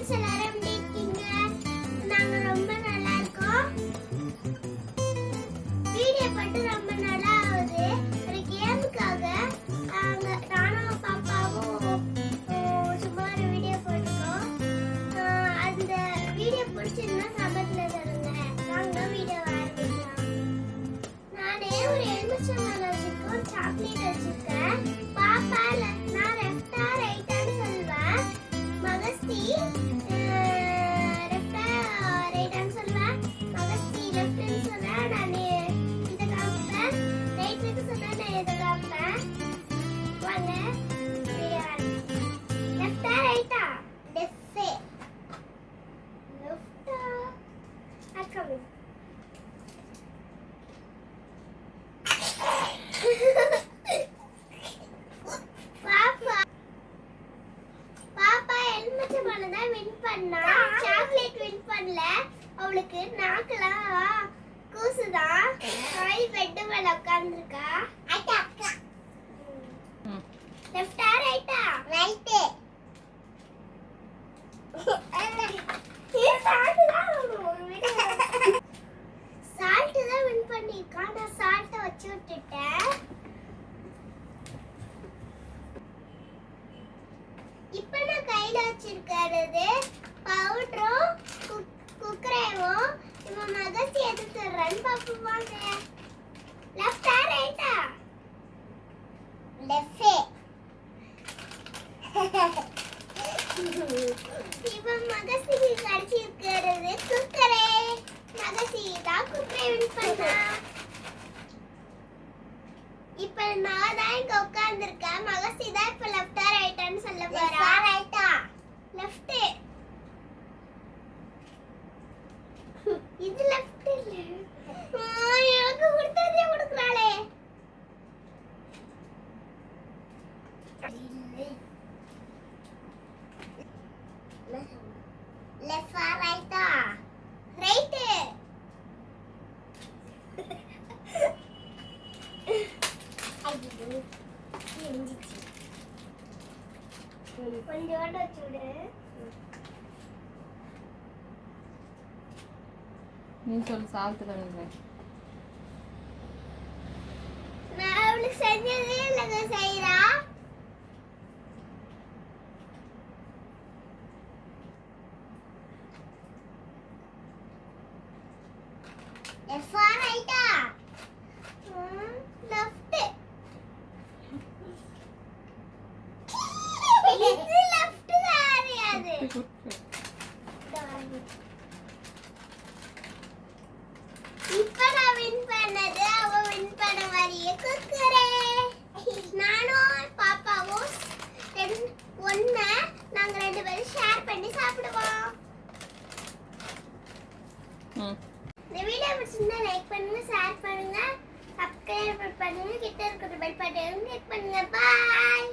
Friends எல்லாரும் எப்படி இருக்கீங்க? நாங்க ரொம்ப நல்லா இருக்கோம். வீடியோ போட்டு ரொம்ப நாளா ஆகுது. ஒரு கேமுக்காக நானும் பாப்பாவும் சும்மா ஒரு வீடியோ போட்டுக்கோம். அந்த வீடியோ பிடிச்சிருந்தா கமெண்ட்ல சொல்லுங்க. நாங்க வீடியோ ஆரம்பிக்கலாம். நானே ஒரு எலுமிச்சம்பழம் வச்சிருக்கேன், ஒரு சாக்லேட் வச்சிருக்கேன். பாப்பா நான் லெஃப்டா ரைட்டான்னு சொல்லுவேன். மகஸ்தி லெஃப்டா ரைட்டான்னு சொல்லுவேன். மகஸ்தி லெஃப்ட்னு சொன்னா நான் இதை காமிப்பேன். ரைட்டுக்கு சொன்னா நான் இதை காமிப்பேன். வாங்க லெஃப்டா ரைட்டா? லெஃப்ட். லெஃப்டா அக்கா சாக்லேட் வின் பண்ணல. அவளுக்கு நாக்கெல்லாம் கூசுதான். பெட் மேல உட்கார்ந்துருக்கா. லெஃப்டா ரைட்டா? ரைட். சால்ட் தான் வின் பண்ணிருக்கா. நான் சால்ட்ட வச்சு விட்டுட்டேன். இப்ப நான் கையில வச்சிருக்கிறது பவுடரும் குக்கரேவும். இப்ப மகசி எடுத்துறேன். பாப்பு வாங்க. லெஃப்டா ரைட்டா? லெஃப்ட். இப்ப மகசி கடிச்சிருக்கிறது குக்கரே. மகசி தான் குக்கரே வின் பண்ணா. இப்ப நான் தான் இங்க உட்கார்ந்திருக்கேன். மகசி தான் இப்ப லெஃப்டா ரைட்டான்னு சொல்ல போறா. ரைட்டா? லெஃப்ட். இது லெஃப்ட் இல்ல. எனக்கு கொடுத்ததே கொடுக்கறாளே. லெஃப்டா ரைட்டா? ரைட். கொஞ்சோண்டு வச்சுடு. நீ சொல்லு சால்ட் கலந்து. நான் அவளுக்கு செஞ்சதே இல்லைங்க செய்யறா. லெஃப்டா ரைட்டா? லெஃப்ட். இது லெஃப்ட் தாரியாது. இப்ப நான் வின் பண்ணது அவ வின் பண்ண மாதிரியே குக்கரே. நானும் பாப்பாவும் ஒண்ணு நாங்க ரெண்டு பேரும் ஷேர் பண்ணி சாப்பிடுவோம். இந்த வீடியோ பிடிச்சிருந்தா லைக் பண்ணுங்க, ஷேர் பண்ணுங்க, சப்ஸ்கிரைப் பண்ணுங்க, கிட்ட இருக்கிற பெல் பட்டனை கிளிக் பண்ணுங்க. பாய்.